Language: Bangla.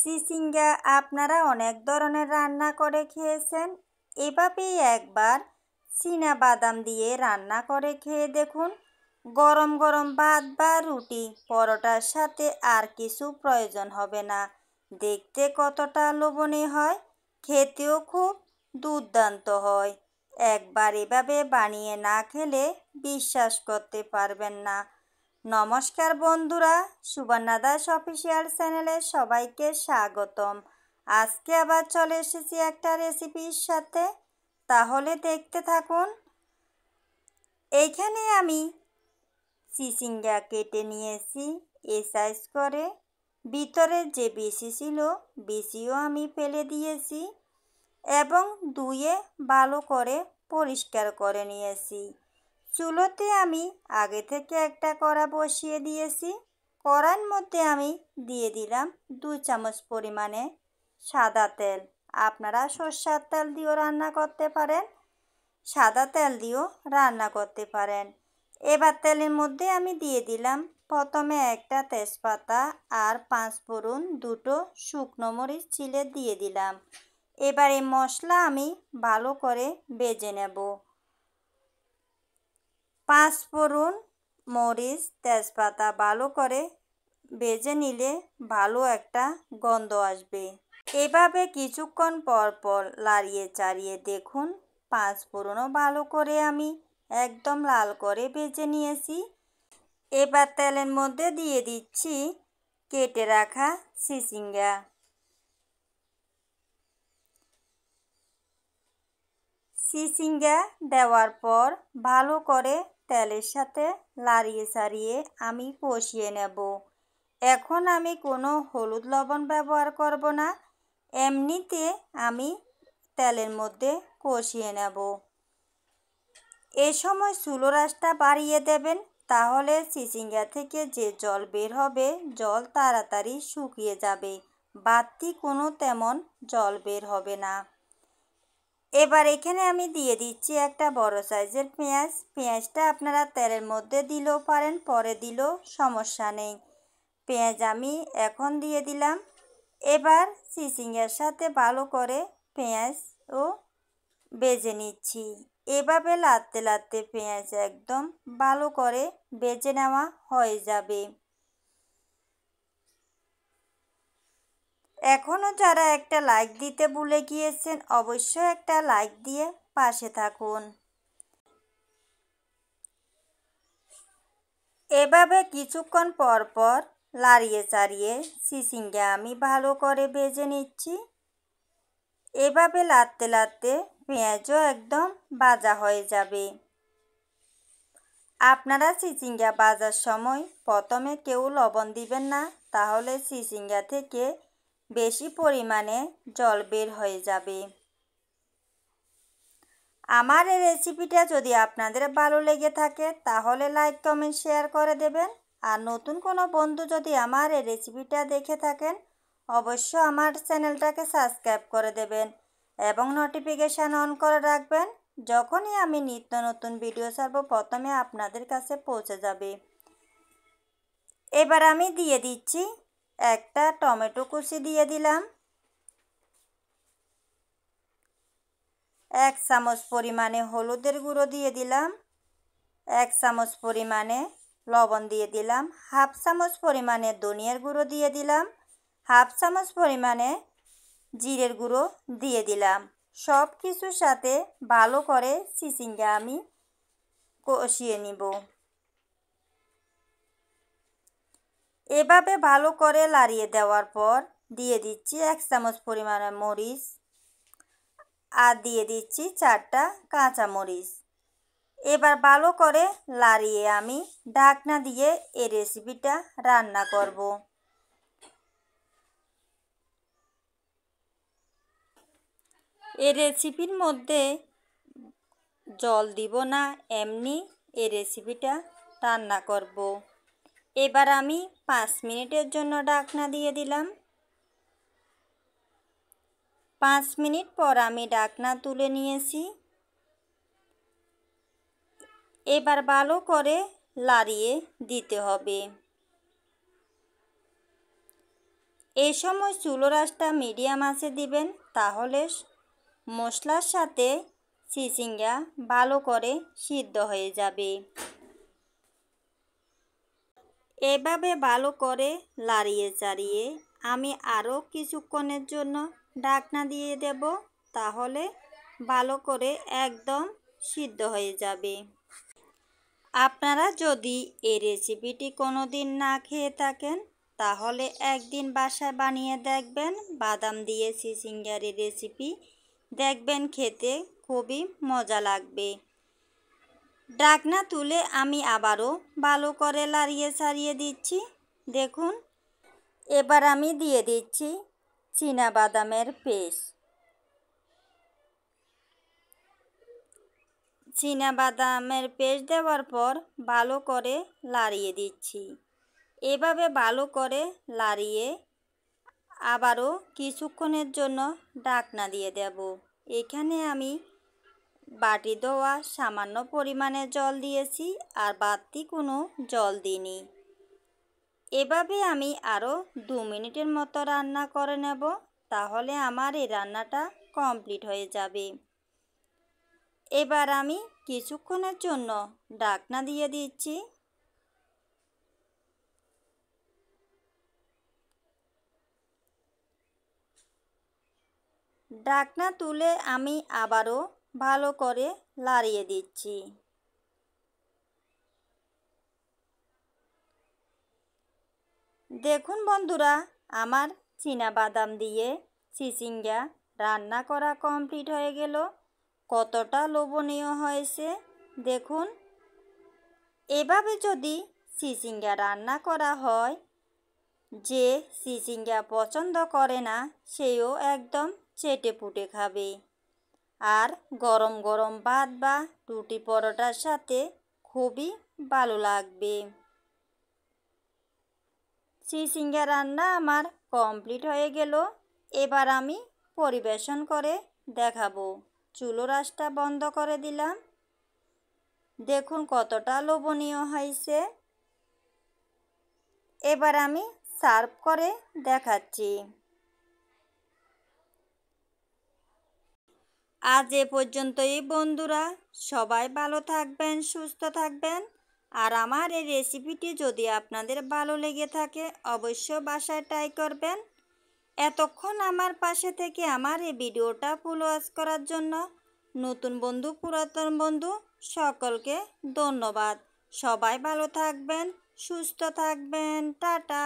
চিচিঙ্গা আপনারা অনেক ধরনের রান্না করে খেয়েছেন। এভাবেই একবার চীনা বাদাম দিয়ে রান্না করে খেয়ে দেখুন। গরম গরম ভাত বা রুটি পরোটার সাথে আর কিছু প্রয়োজন হবে না। দেখতে কতটা লোভনীয় হয়, খেতেও খুব দুর্দান্ত হয়। একবার এভাবে বানিয়ে না খেলে বিশ্বাস করতে পারবেন না। নমস্কার বন্ধুরা, সুবর্ণা দাস অফিসিয়াল চ্যানেলে সবাইকে স্বাগতম। আজকে আবার চলে এসেছি একটা রেসিপির সাথে, তাহলে দেখতে থাকুন। এইখানে আমি চিচিঙ্গা কেটে নিয়েছি এই সাইজ করে। ভিতরে যে বিচি ছিল বিচিও আমি ফেলে দিয়েছি এবং ধুয়ে ভালো করে পরিষ্কার করে নিয়েছি। চুলোতে আমি আগে থেকে একটা কড়া বসিয়ে দিয়েছি। কড়ার মধ্যে আমি দিয়ে দিলাম 2 চামচ পরিমাণে সাদা তেল। আপনারা সরষের তেল দিয়েও রান্না করতে পারেন, সাদা তেল দিয়েও রান্না করতে পারেন। এবার তেলের মধ্যে আমি দিয়ে দিলাম প্রথমে একটা তেজপাতা আর 5 ফোড়ন, 2টো শুকনো মরিচ ছিলে দিয়ে দিলাম। এবার এই মশলা আমি ভালো করে ভেজে নেব। 5 ফোড়ন, মরিচ, তেজপাতা ভালো করে ভেজে নিলে ভালো একটা গন্ধ আসবে। এভাবে কিছুক্ষণ পর পর লাড়িয়ে চাড়িয়ে দেখুন 5 ফোড়নও ভালো করে আমি একদম লাল করে ভেজে নিয়েছি। এবার তেলের মধ্যে দিয়ে দিচ্ছি কেটে রাখা চিচিঙ্গা। চিচিঙ্গা দেওয়ার পর ভালো করে তেলের সাথে লাড়িয়ে চাড়িয়ে আমি কষিয়ে নেব। এখন আমি কোনো হলুদ লবণ ব্যবহার করব না, এমনিতে আমি তেলের মধ্যে কষিয়ে নেব। এই সময় চুলোর আঁচটা বাড়িয়ে দেবেন, তাহলে চিচিঙ্গা থেকে যে জল বের হবে জল তাড়াতাড়ি শুকিয়ে যাবে, বাড়তি কোনো তেমন জল বের হবে না। এবার এখানে আমি দিয়ে দিচ্ছি একটা বড় সাইজের পেঁয়াজ। পেঁয়াজটা আপনারা তেলের মধ্যে দিলেও পারেন, পরে দিলেও সমস্যা নেই। পেঁয়াজ আমি এখন দিয়ে দিলাম। এবার চিচিঙ্গার সাথে ভালো করে পেঁয়াজও ভেজে নিচ্ছি। এভাবে লাড়তে লাড়তে পেঁয়াজ একদম ভালো করে ভেজে নেওয়া হয়ে যাবে। এখনও যারা একটা লাইক দিতে ভুলে গিয়েছেন, অবশ্যই একটা লাইক দিয়ে পাশে থাকুন। এভাবে কিছুক্ষণ পর পর লাড়িয়ে চাড়িয়ে চিচিঙ্গা আমি ভালো করে ভেজে নিচ্ছি। এভাবে লাড়তে লাড়তে পেঁয়াজও একদম ভাজা হয়ে যাবে। আপনারা চিচিঙ্গা ভাজার সময় প্রথমে কেউ লবণ দিবেন না, তাহলে চিচিঙ্গা থেকে বেশি পরিমাণে জল বের হয়ে যাবে। আমার এই রেসিপিটা যদি আপনাদের ভালো লেগে থাকে তাহলে লাইক কমেন্ট শেয়ার করে দেবেন। আর নতুন কোনো বন্ধু যদি আমার এই রেসিপিটা দেখে থাকেন, অবশ্যই আমার চ্যানেলটাকে সাবস্ক্রাইব করে দেবেন এবং নোটিফিকেশান অন করে রাখবেন। যখনই আমি নিত্য নতুন ভিডিও ছাড়ব প্রথমে আপনাদের কাছে পৌঁছে যাবে। এবার আমি দিয়ে দিচ্ছি একটা টমেটো কুচি দিয়ে দিলাম। 1 চামচ পরিমাণে হলুদের গুঁড়ো দিয়ে দিলাম। 1 চামচ পরিমাণে লবণ দিয়ে দিলাম। 1/2 চামচ পরিমাণে ধনিয়ার গুঁড়ো দিয়ে দিলাম। 1/2 চামচ পরিমাণে জিরের গুঁড়ো দিয়ে দিলাম। সব কিছুর সাথে ভালো করে চিচিঙ্গা আমি কষিয়ে নিব। এভাবে ভালো করে লাড়িয়ে দেওয়ার পর দিয়ে দিচ্ছি 1 চামচ পরিমাণে মরিচ আর দিয়ে দিচ্ছি 4টা কাঁচা মরিচ। এবার ভালো করে লাড়িয়ে আমি ঢাকনা দিয়ে এই রেসিপিটা রান্না করব। এই রেসিপির মধ্যে জল দিব না, এমনি এই রেসিপিটা রান্না করব। এবার আমি 5 মিনিটের জন্য ঢাকনা দিয়ে দিলাম। 5 মিনিট পর আমি ঢাকনা তুলে নিয়েছি। এবার ভালো করে লাড়িয়ে দিতে হবে। এই সময় চুলোর আঁচটা মিডিয়াম আঁচে দিবেন, তাহলে মশলার সাথে চিচিঙ্গা ভালো করে সিদ্ধ হয়ে যাবে। এভাবে ভালো করে লাড়িয়ে চাড়িয়ে আমি আরও কিছুক্ষণের জন্য ঢাকনা দিয়ে দেব, তাহলে ভালো করে একদম সিদ্ধ হয়ে যাবে। আপনারা যদি এই রেসিপিটি কোনো দিন না খেয়ে থাকেন, তাহলে একদিন বাসায় বানিয়ে দেখবেন বাদাম দিয়ে চিচিঙ্গার রেসিপি, দেখবেন খেতে খুবই মজা লাগবে। ঢাকনা তুলে আমি আবারও ভালো করে লাড়িয়ে ছাড়িয়ে দিচ্ছি। দেখুন, এবার আমি দিয়ে দিচ্ছি চীনাবাদামের পেস্ট। চীনাবাদামের পেস্ট দেওয়ার পর ভালো করে লাড়িয়ে দিচ্ছি। এভাবে ভালো করে লাড়িয়ে আবারও কিছুক্ষণের জন্য ঢাকনা দিয়ে দেব। এখানে আমি বাটি ধোয়া সামান্য পরিমাণে জল দিয়েছি, আর বাড়তি কোনো জল দিইনি। এভাবে আমি আরও 2 মিনিটের মতো রান্না করে নেব, তাহলে আমার এই রান্নাটা কমপ্লিট হয়ে যাবে। এবার আমি কিছুক্ষণের জন্য ঢাকনা দিয়ে দিচ্ছি। ঢাকনা তুলে আমি আবারও ভালো করে লাড়িয়ে দিচ্ছি। দেখুন বন্ধুরা, আমার চীনাবাদাম দিয়ে চিচিঙ্গা রান্না করা কমপ্লিট হয়ে গেল। কতটা লোভনীয় হয়েছে দেখুন। এভাবে যদি চিচিঙ্গা রান্না করা হয়, যে চিচিঙ্গা পছন্দ করে না সেও একদম চেটে পুটে খাবে। আর গরম গরম ভাত বা রুটি পরোটার সাথে খুবই ভালো লাগবে। চিচিঙ্গা রান্না আমার কমপ্লিট হয়ে গেল। এবার আমি পরিবেশন করে দেখাবো। চুলোর আঁচটা বন্ধ করে দিলাম। দেখুন কতটা লোভনীয় হয়েছে। এবার আমি সার্ভ করে দেখাচ্ছি। আজ এ পর্যন্তই বন্ধুরা, সবাই ভালো থাকবেন, সুস্থ থাকবেন। আর আমার এই রেসিপিটি যদি আপনাদের ভালো লেগে থাকে, অবশ্যই বাসায় ট্রাই করবেন। এতক্ষণ আমার পাশে থেকে আমার এই ভিডিওটা ফুল ওয়াচ করার জন্য নতুন বন্ধু, পুরাতন বন্ধু সকলকে ধন্যবাদ। সবাই ভালো থাকবেন, সুস্থ থাকবেন। টাটা।